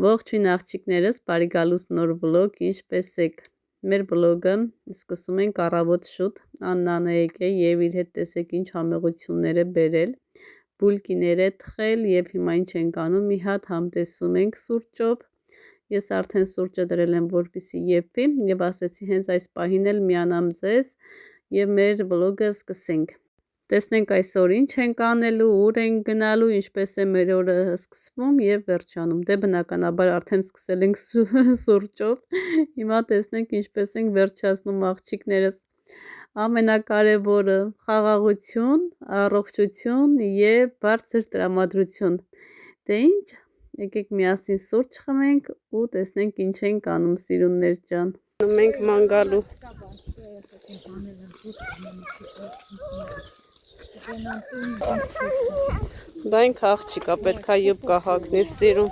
Ողջույն աղջիկներս, բարի գալուս նոր վլոգ, ինչպես եք։ Մեր վլոգը սկսում ենք առավոտ շուտ, Աննան է եկել եւ իր հետ տեսեք ինչ համեղություններ է բերել, բուլկիներ է թխել եւ հիմա ինչ ենք անում, մի հատ համտեսում ենք սուրճով։ Ես արդեն սուրճը դրել եմ, որպեսզի եփի եւ ասեցի հենց այս պահին էլ միանամ ձեզ եւ մեր վլոգը սկսենք։ Տեսնենք այսօր ինչ ենք անելու, ուր ենք գնալու, ինչպես է մեր օրը սկսվում եւ վերջանում։ Դե բնականաբար արդեն սկսել ենք սուրճով։ Հիմա տեսնենք ինչպես ենք վերջացնում աղջիկներս։ Ամենակարևորը խաղաղություն, առողջություն եւ բարձր տրամադրություն։ Դե ինչ, եկեք միասին սուրճ խմենք ու տեսնենք ինչ ենք անում, սիրուններ ջան։ Մենք մանգալու Բանք աղջիկա պետք է յուբկա հագնի սիրուն։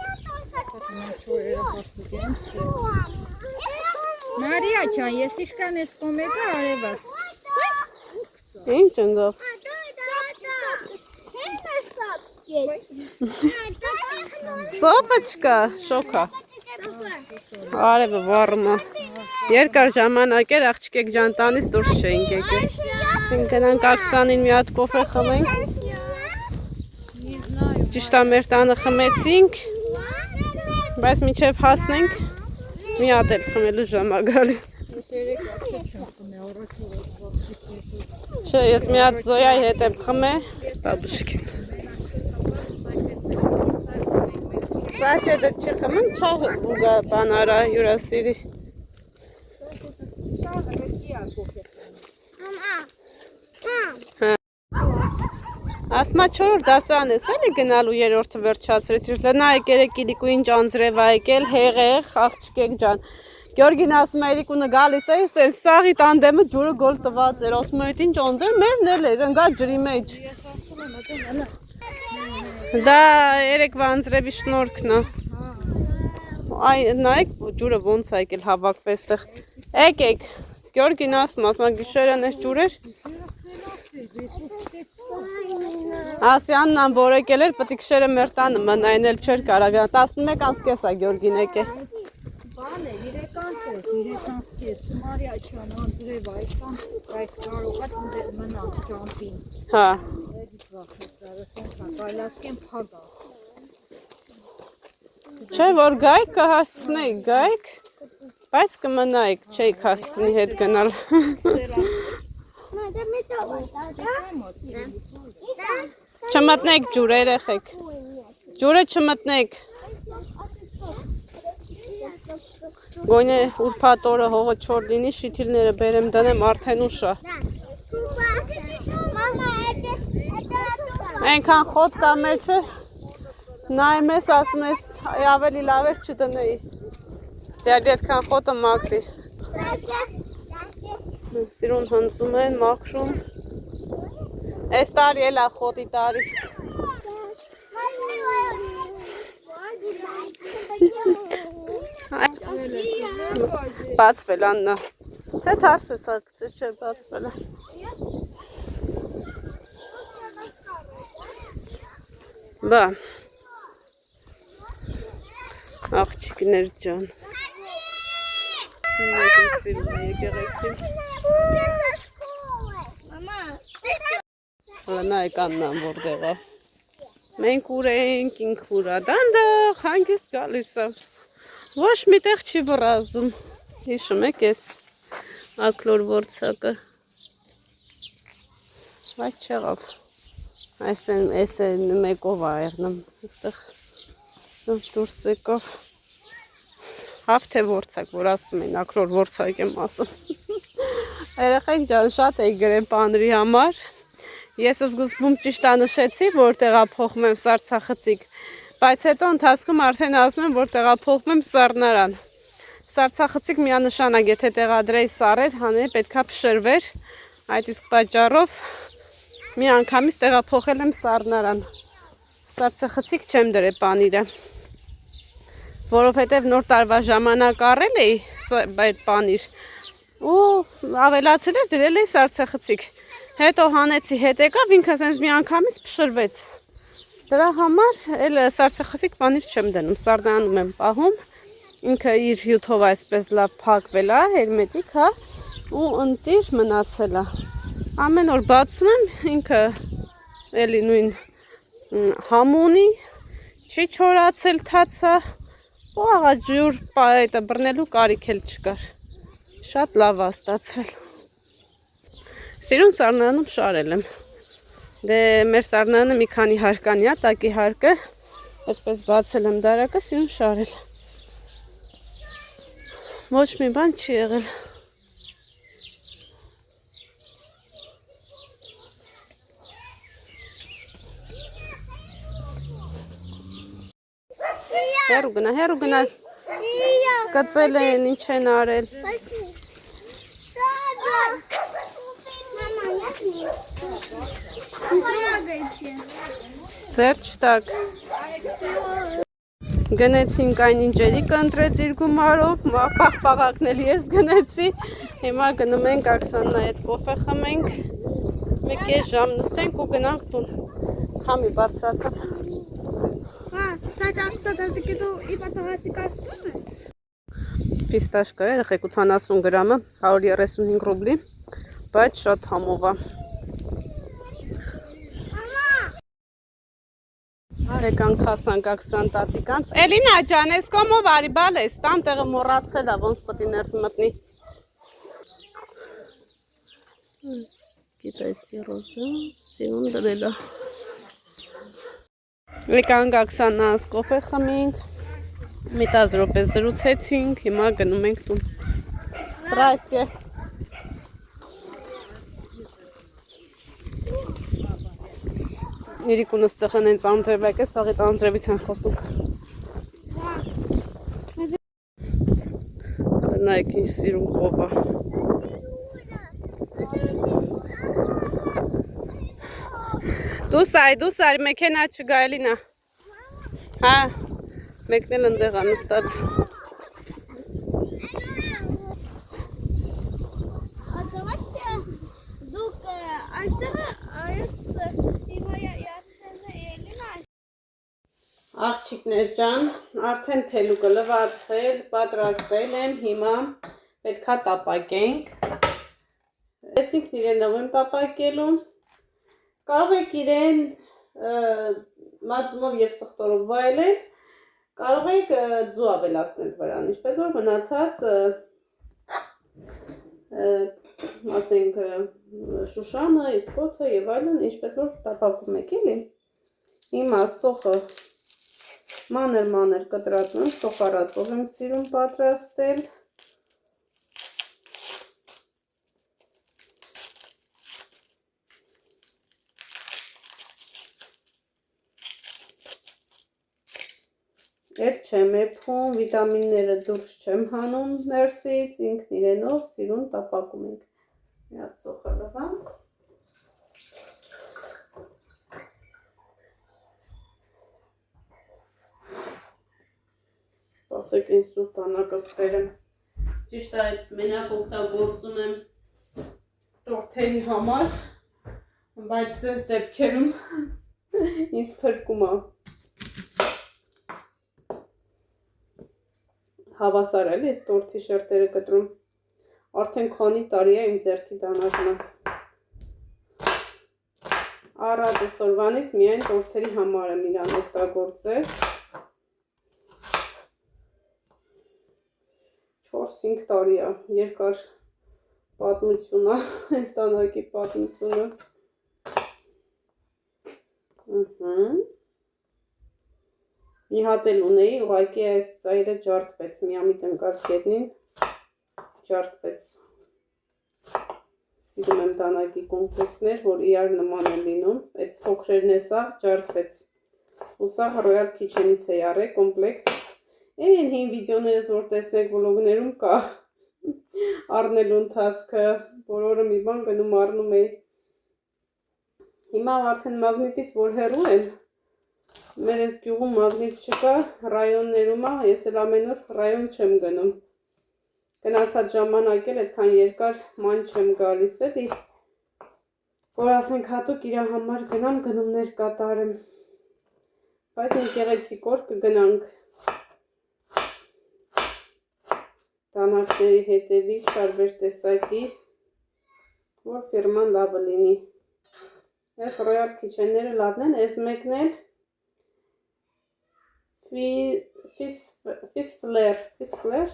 Մարիա ջան, ես իշքան ես կոմեկա արևաս։ Ինչ ընկավ։ Սոպը չկա, շոքա։ Արևը վառում է։ Երկար ժամանակ էր աղջիկեք ջան տանի սուրճ չէինք եկել։ Մենք գնանք Աքսանին մի հատ կոֆե խմենք։ Ճիշտ է մեր տանը խմեցինք, բայց մինչև հասնենք մի հատ էլ խմելու ժամ ա գալի։ Չէ, ես մի հատ Զոյայի հետ եմ խմել, բաբուշկին։ Սասեդը չի խմում, չա բան արա հյուրասիրի։ Ասմա 4-րդ դասարան ես էլի գնալու երրորդը վերջացրեցիր, լնա եկել եք իրիկու ինչ անձրև ա եկել, հեղեղ, աղջիկեք ջան։ Գյորգին ասում է իրիկունը գալիս է, սեն սաղի տանդեմը ջուրը գոլ տված էր, ասում է ինչ անձրև, մերն էլ էր, ընգա ջրի մեջ։ Դա երեկվա անձրևի շնորհքն է։ Այ նայեք ջուրը ոնց ա եկել հավաքվեց տեղ։ Եկեք, Գյորգին ասում է գիշերան էս ջուր էր։ Ասյաննան որ եկել էր, պետք շերը մեր տանը մնային էլ չէր կարող, 11 անցկես է Գյորգին եկել։ Բան է, 3 անցկես, Մարիա ջան, անձրև այդքան, բայց կարող է մնալ ճամփին։ Հա։ Գալասկեն փագա։ Չէ, որ գայք կհասցնեիք, գայք, բայց կմնայիք, չէիք հասցնի հետ գնալ։ Չմտնեք ջուր, երեխեք, ջուրը չմտնեք, գոյն է ուրբաթ օրը հողը չոր լինի, շիթիլները բերեմ դնեմ արդեն ուշ է։ Այնքան խոտ կա մեջը, նայում ես, ասում ես, ավելի լավ էր չդնեի, դեռ այդքան խոտը մաքրի։ Սիրուն հնձում են, մաքրում։ Այս տարի էլ է խոտի տարի։ Բացվել Աննա։ Թե թարս ես հագցել, չէ բացվել է։ Բա։ Աղջիկներ ջան։ Սիրում է եկեղեցին։ Նայեք Աննան որտեղ է։ Մենք ուր ենք, ինք ուր է, դանդաղ հանգիստ գալիս է։ Ոչ միտեղ չի վռազում։ Հիշում եք ես ակլոր որցակը։ Բայց չեղավ։ Այս են մեկով է եղնում, այստեղ դուրս եկավ։ Հավթե որցակ, որ ասում են, ակլոր որցակ եմ ասում։ Երեխեք ջան, շատ էի գրել պանրի համար։ Ես սկզբում ճիշտ նշեցի, որ տեղափոխում եմ Սարցախցիկ, բայց հետո ընթացքում արդեն ասում եմ, որ տեղափոխում եմ Սառնարան։ Սարցախցիկ միանշանակ, եթե տեղադրեի սառեր, հանել պետքա փշրվեր, այդ իսկ պատճառով մի անգամից տեղափոխել եմ Սառնարան։ Սարցախցիկ չեմ դրել պանիրը, որովհետև նոր տարվա ժամանակ առել էի այդ պանիր ու ավելացել էր դրել էի Սարցախցիկ։ Հետո հանեցի, հետ եկավ ինքը սենց մի անգամից փշրվեց։ Դրա համար էլ սարսախոսիկ պանիր չեմ դնում, սառնանում եմ պահում, ինքը իր հյութով այսպես լավ փակվել է, հերմետիկ է ու ընտիր մնացել է։ Ամեն օր բացում եմ, ինքը էլի նույն համունի, չի չորացել թացա, ու աղաջ ջուր բռնելու կարիք էլ չկար։ Շատ լավ է ստացվել։ Սիրուն սառնանում շարել եմ։ Դե մեր սառնանը մի քանի հարկանի է, տակի հարկը, այդպես բացել եմ դարակը, սիրուն շարել։ Ոչ մի բան չի եղել։ Հեռու գնա, կծել են, ինչ են արել։ Ձեր չտակ։ Գնեցինք այն ինչերի կընտրեց իր գումարով, պաղպաղակն էլ ես գնեցի։ Հիմա գնում ենք Աքսանայի հետ կոֆե խմենք, մեկ կես ժամ նստենք ու գնանք տուն։ Քամի բարձրացավ։ Ֆիստաշկա է, եղեք 80 գրամը, 135 ռուբլի, բայց շատ համով է։ Եկանք հասանք Աքսան տատիկանց։ Էլինա ջան, ես կոմով արի բալես, տան տեղը մոռացել է, ոնց պետք է ներս մտնի։ Կիտայսկի ռոզը, սիրուն դրել է։ Եկանք Աքսանաս կոֆե խմենք, մի 10 րոպե զրուցեցինք, հիմա գնում ենք տուն։ Здрасте։ Իրիկունը ստեղան են ծանձրևակ է, սաղիտ անձրևից են խոսում։ Նայք ինչ սիրուն կովա։ Դուս արի, մեքենա չգա Էլինա։ Հա, մեկն էլ ընդեղ է նստած։ Աղջիկներ ջան, արդեն թելուկը լվացել, պատրաստել եմ, հիմա պետքա տապակենք։ Ես ինքն իրեն եմ տապակելու, կարող եք իրեն մածունով և սխտորով վայելել, կարող եք ձու ավելացնել վրան, ինչպես որ մնացած ասենք շուշանը, իսկոթը և այլն, ինչպես որ տապակում եք էլի։ Հիմա սոխը մանր կտրատում, սոխարածով եմ սիրում պատրաստել։ Էլ չեմ էփում, վիտամինները դուրս չեմ հանում ներսից, ինքն իրենով սիրուն տապակում ենք։ Միած սոխը լվանք։ Սպասեք ինձ սուր տանակս բերեմ։ Ճիշտ է, մենակ օգտագործում եմ տորթերի համար, բայց այս դեպքերում ինձ փրկում է։ Հավասար էլի ես տորթի շերտերը կտրում։ Արդեն քանի տարի է իմ ձեռքի դանակն է։ Առատ այսօրվանից միայն տորթերի համար եմ իրան օգտագործել։ 4-5 տարի է, երկար պատմություն է, այս տանակի պատմությունը։ Մի հատ էլ ունեի, ուղղակի այս ծայրը ջարդվեց, միամիտ ընկած գետնին, ջարդվեց։ Սիրում եմ տանակի կոմպլեկտներ, որ իրար նման են լինում, այդ փոքրերն է սաղ, ջարդվեց։ Ու սաղ Royal Kitchen-ից է յարել կոմպլեկտ։ Այն հին վիդեոներս, որ տեսնեք վլոգներում կա, առնելու ընթացքը, բոլորը մի բան գնում առնում էի։ Հիմա արդեն մագնիտից որ հեռու եմ, մեր այս գյուղում մագնիտ չկա, ռայոններում է, ես էլ ամեն օր ռայոն չեմ գնում։ Գնացած ժամանակ էլ այդքան երկար ման չեմ գալիս էլի, որ ասենք հատուկ իր համար գնամ գնումներ կատարեմ։ Բայց մի գեղեցիկ օր կգնանք տանարքների հետևից տարբեր տեսակի, որ ֆիրման լավը լինի։ Այս Royal Kitchen-ները լավն են, այս մեկն էլ Fisflair,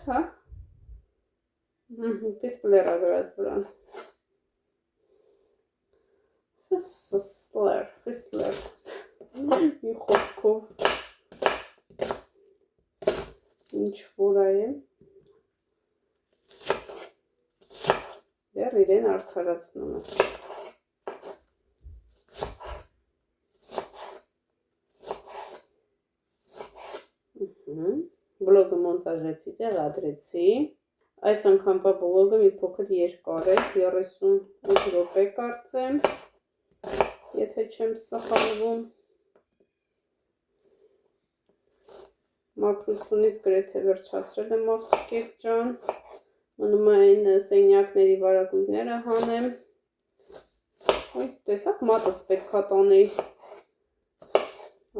հա? Fisflair ագրած վրան։ Fisflair։ Մի խոսքով ինչ որ է։ Դեռ իրեն արդարացնում է։ Բլոգը մոնտաժեցի, տեղադրեցի։ Այս անգամվա բլոգը մի փոքր երկար է, 38 րոպե կարծեմ, եթե չեմ սխալվում։ Մաքրությունից գրեթե վերջացրել եմ աղջիկ ջան։ Մնում է այն սենյակների վարագույրները հանեմ։ Տեսակ մատս պետք է տանեի։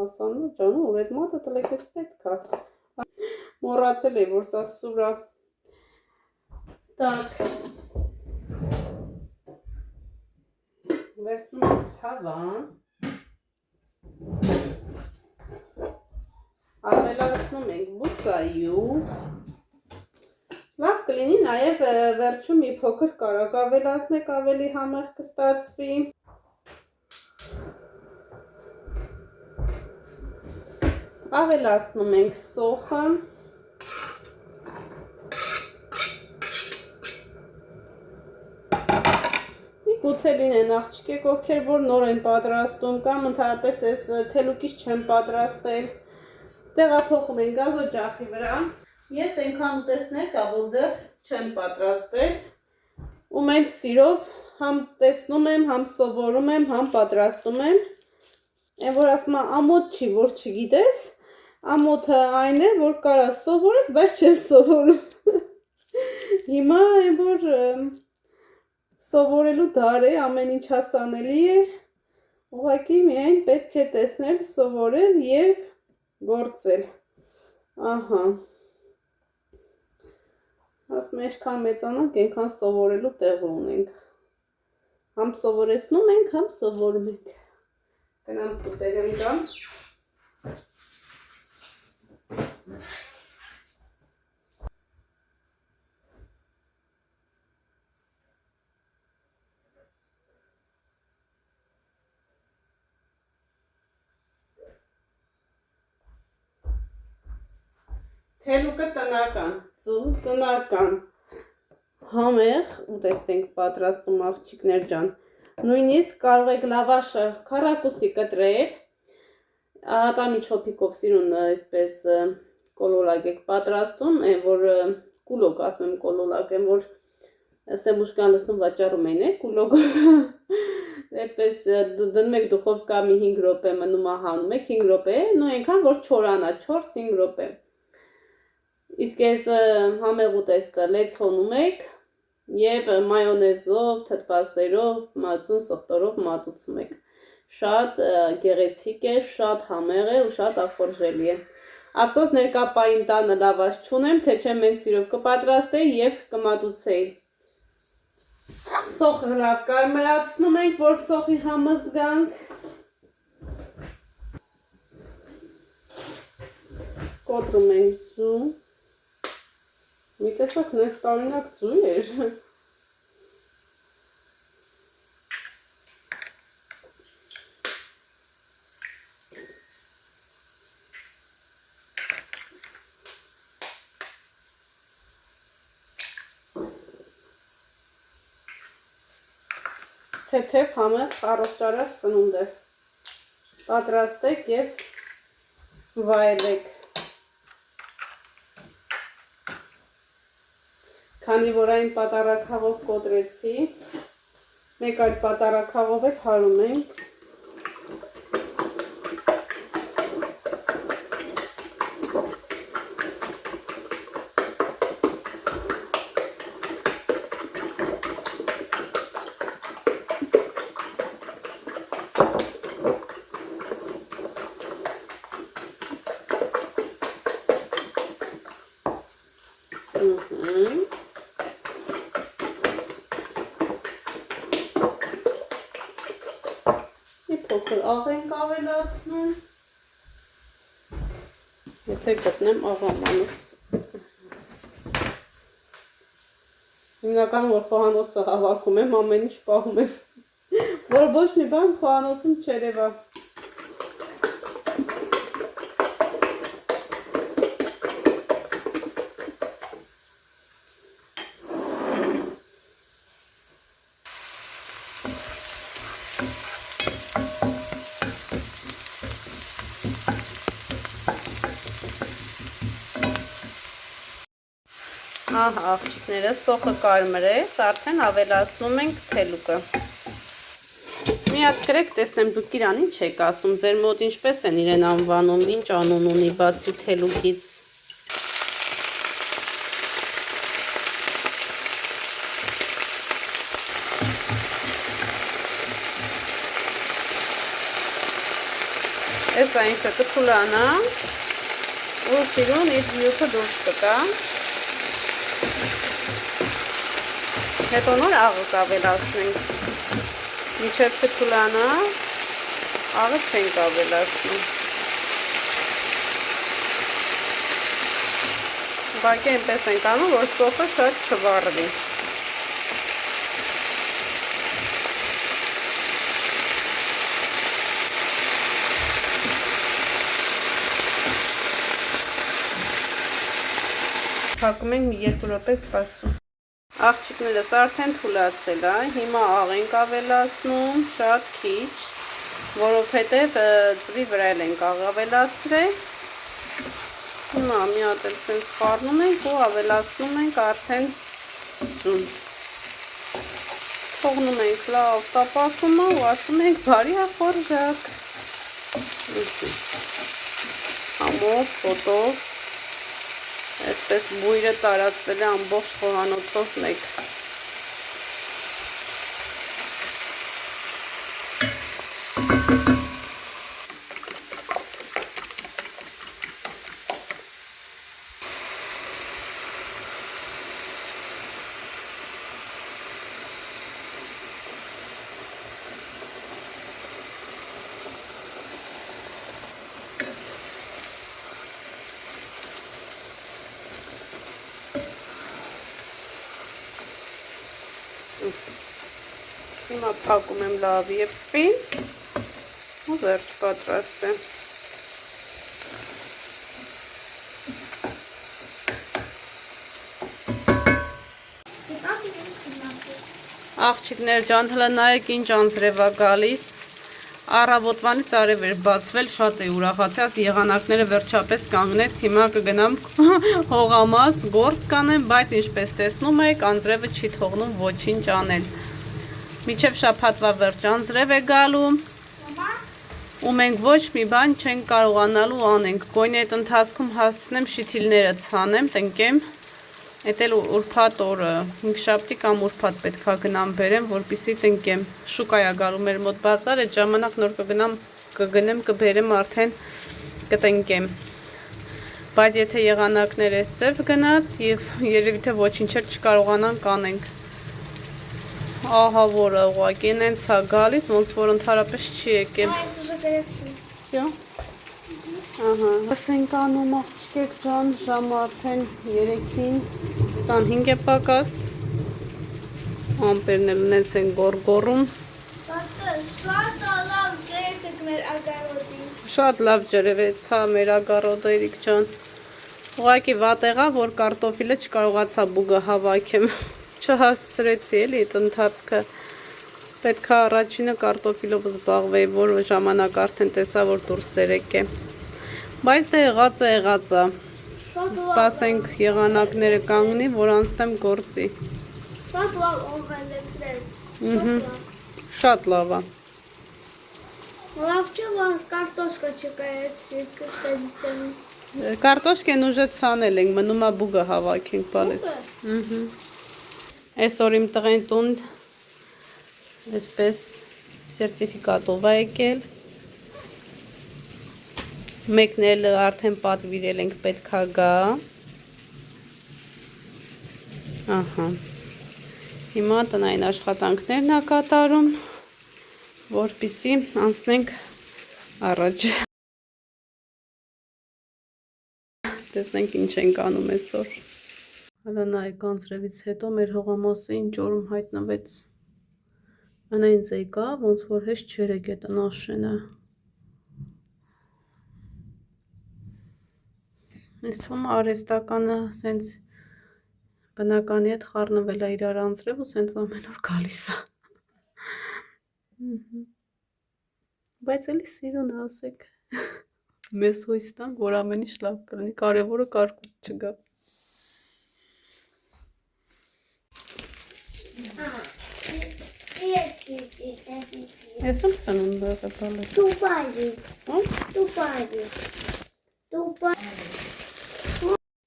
Ասանու ջան, ուր այդ մատը տլեք ես պետք է։ Մոռացել էի, որ սա սուր է։ Так, վերցնում ենք թավան, ավելացնում ենք բուսայուղ, լավ կլինի նաև վերջում մի փոքր կարագ ավելացնեք, ավելի համեղ կստացվի։ Ավելացնում ենք սոխը։ Գուցե լինեն աղջիկեք, ովքեր որ նոր են պատրաստում կամ ընդհանրապես այս թելուկից չեն պատրաստել, տեղափոխում են գազօջախի վրա։ Ես այնքան ուտեսներ կա, որ դեռ չեմ պատրաստել, ու մենք սիրով համ տեսնում եմ, համ սովորում եմ, համ պատրաստում եմ։ Այն որ ասում եմ ամոթ չի, որ չգիտես, ամոթը այն է, որ կարաս սովորես, բայց չես սովորում։ Հիմա այն որ սովորելու դար է, ամեն ինչ հասանելի է, ուղղակի միայն պետք է տեսնել, սովորել և գործել։ Ահա։ Ասում եմ, ինչքան մեծանանք, այնքան սովորելու տեղ ունենք։ Համ սովորեցնում ենք, համ սովորում ենք։ Գնամ ծուտեր եմ գամ։ Թելուկը տնական, ծու տնական, համեղ, ուտեստ ենք պատրաստում աղջիկներ ջան, նույնիսկ կարող եք լավաշը քառակուսի կտրել, ատամի չոփիկով սիրուն այսպես կոլոլակ եք պատրաստում, այն որ կուլոկ, ասում եմ կոլոլակ, այն որ սեմուշկան լսնում վաճառում են, կուլոկով, այդպես դնում եք դուխովկա մի 5 րոպե մնում հանում եք 5 րոպե, նույն այնքան որ չորանա, 4-5 րոպե։ Իսկ այս համեղ ուտեստը լեցոնում եք և մայոնեզով, թթվասերով, մածուն սխտորով մատուցում եք։ Շատ գեղեցիկ է, շատ համեղ է ու շատ ախորժելի է։ Ափսոս ներկապային տանը լավաշ չունեմ, թե չէ մենք սիրով կպատրաստեի և կմատուցեի։ Սոխը լավ կարմրացնում ենք, որ սոխի համը զգանք։ Կոտրում ենք ձու։ Մի տեսակ նենց տարինակ ձու էր։ Թեթև համեղ առողջարար սնունդ է։ Պատրաստեք և վայելեք։ Քանի որ այն պատարագ կոտրեցի, մեկ այլ պատարագ էլ հարում ենք։ Մի փոքր աղենք ավելացնում։ Եթե գտնեմ աղամանս։ Հիմնականում որ խոհանոցը հավաքում եմ, ամեն ինչ պահում եմ, որ ոչ մի բան խոհանոցում չերևա։ Ահա աղջիկները սոխը կարմրեց, արդեն ավելացնում ենք թելուկը։ Մի հատ գրեք, տեսնեմ դուք իրան ինչ եք ասում, ձեր մոտ ինչպես են իրեն անվանում, ինչ անուն ունի բացի թելուկից։ Էս այնքը կթուլանա, ու սիրուն իր յուքը դուրս կտա։ Հետո նոր աղը կավելացնենք, մինչև չթուլանա, աղը չենք ավելացնում։ Ուղղակի այնպես ենք անում, որ սոխը շատ չվառվի։ Փակում ենք մի 2 րոպե սպասում։ Աղջիկներս արդեն թուլացել է, հիմա աղ ենք ավելացնում, շատ քիչ, որովհետև ծվի վրա ենք աղ ավելացրել։ Հիմա մի հատ էլ սենց խառնում ենք ու ավելացնում ենք արդեն ձուն։ Թողնում ենք լավ տապակումը ու ասում ենք բարի խորժակ։ Ամոթ, ոտով։ Այսպես բույրը տարածվել է ամբողջ խոհանոցով մեկ։ Հիմա փակում եմ լավ եփվին ու վերջ պատրաստ է։ Աղջիկներ ջան, հլը նայեք ինչ անձրև է գալիս։ Առավոտվանից արև էր բացվել, շատ է ուրախացած, եղանակները վերջապես կանգնեց, հիմա կգնամ հողամաս, գործ կանեմ, բայց ինչպես տեսնում եք, անձրևը չի թողնում ոչինչ անել։ Միջև շաբաթվա վերջ անձրև է գալու, ու մենք ոչ մի բան չենք կարողանալու անենք։ Գոնե այդ ընթացքում հասցնեմ շիթիլները ցանեմ, տնկեմ, էդ էլ ուրբաթ օրը, 5-շաբթի կամ ուրբաթ պետք է գնամ բերեմ, որպեսզի տնկեմ։ Շուկա է գալու մեր մոտ բազար, այդ ժամանակ նոր կգնեմ, կբերեմ արդեն կտնկեմ։ Բայց եթե եղանակներ այս ձև գնաց եւ երևի թե ոչինչ չկարողանանք անենք։ Ահա որը ուղղակի նենց է գալիս, ոնց որ ընդհանրապես չի եկել։ Всё։ Ահա, ասենք անում աղջիկ ջան, ժամը արդեն 3-ին 25 է պակաս։ Ամպերն էլ նենց են գորգորում։ Շատ լավ ջրվեցա մեր ագարոտը Էրիկ ջան։ Ուղղակի վատեղա, որ կարտոֆիլը չկարողացա բուգը հավաքեմ։ Չհասցրեցի էլի այդ ընթացքը։ Պետք է առաջինը կարտոֆիլով զբաղվեի, որ ժամանակ արդեն տեսա, որ դուրս երեք է։ Բայց դե եղած է։ Սպասենք եղանակները կանգնի, որ անցնեմ գործի։ Շատ լավ օղալեցրեց։ Շատ լավ է։ Լավ չէ, որ կարտոշկա չկա սելիցենի։ Կարտոշկեն ուժը ցանել ենք, մնում է բուգը հավաքենք, բալես։ Այսօր իմ տղեն տուն այսպես սերտիֆիկատով է եկել։ Մեկն էլ արդեն պատվիրել ենք պետք է գա։ Ահա։ Հիմա տնային աշխատանքներն ա կատարում, որպեսզի անցնենք առաջ։ Տեսնենք ինչ ենք անում այսօր։ Հələ նայեք անձրևից հետո մեր հողամասը ինչ օրում հայտնվեց։ Անա ինձ եկա, ոնց որ հեշտ չէր եկե տնաշենը։ Ինձ թվում է արհեստականը սենց բնականի հետ խառնվել է իրար անձրև ու սենց ամեն օր գալիս է։ Բայց էլի սիրուն ասեք։ Մեզ հույս տանք, որ ամեն ինչ լավ կլինի, կարևորը կարկուտ չգա։ Ես ում ծնունդը եղել։ Տուպարի։ Ո՞մ։ Տուպարի։ Տուպարի։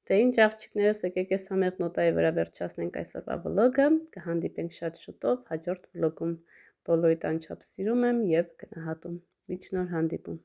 Դե ինչ աղջիկներս, եկեք այս համեղ նոտայի վրա վերջացնենք այսօրվա վլոգը, կհանդիպենք շատ շուտով հաջորդ վլոգում։ Բոլորիդ անչափ սիրում եմ եւ գնահատում։ Մինչ նոր հանդիպում։